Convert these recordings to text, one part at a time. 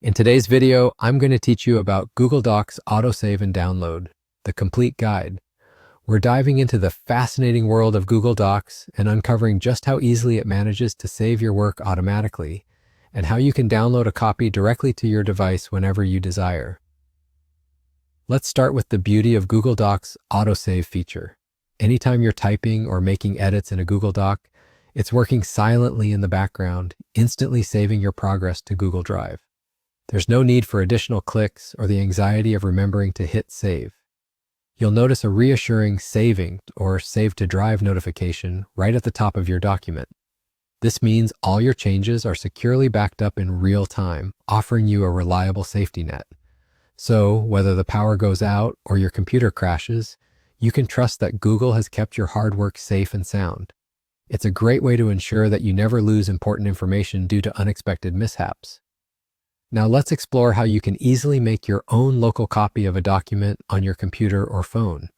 In today's video, I'm going to teach you about Google Docs Autosave and Download, the complete guide. We're diving into the fascinating world of Google Docs and uncovering just how easily it manages to save your work automatically, and how you can download a copy directly to your device whenever you desire. Let's start with the beauty of Google Docs Autosave feature. Anytime you're typing or making edits in a Google Doc, it's working silently in the background, instantly saving your progress to Google Drive. There's no need for additional clicks or the anxiety of remembering to hit save. You'll notice a reassuring saving or save to drive notification right at the top of your document. This means all your changes are securely backed up in real time, offering you a reliable safety net. So, whether the power goes out or your computer crashes, you can trust that Google has kept your hard work safe and sound. It's a great way to ensure that you never lose important information due to unexpected mishaps. Now let's explore how you can easily make your own local copy of a document on your computer or phone.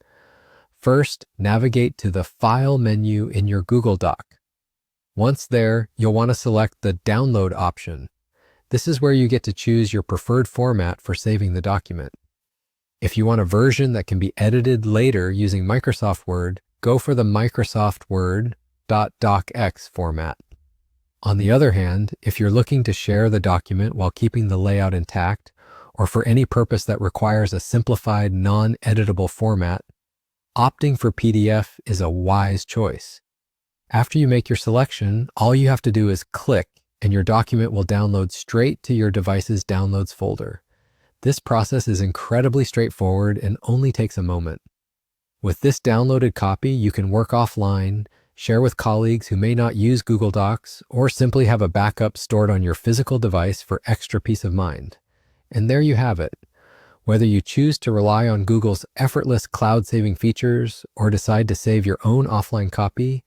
First, navigate to the File menu in your Google Doc. Once there, you'll want to select the Download option. This is where you get to choose your preferred format for saving the document. If you want a version that can be edited later using Microsoft Word, go for the Microsoft Word .docx format. On the other hand, if you're looking to share the document while keeping the layout intact, or for any purpose that requires a simplified, non-editable format, opting for PDF is a wise choice. After you make your selection, all you have to do is click, and your document will download straight to your device's Downloads folder. This process is incredibly straightforward and only takes a moment. With this downloaded copy, you can work offline, share with colleagues who may not use Google Docs, or simply have a backup stored on your physical device for extra peace of mind. And there you have it. Whether you choose to rely on Google's effortless cloud-saving features or decide to save your own offline copy,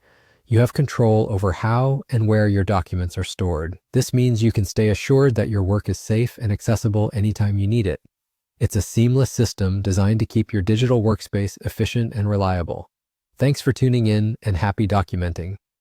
you have control over how and where your documents are stored. This means you can stay assured that your work is safe and accessible anytime you need it. It's a seamless system designed to keep your digital workspace efficient and reliable. Thanks for tuning in, and happy documenting.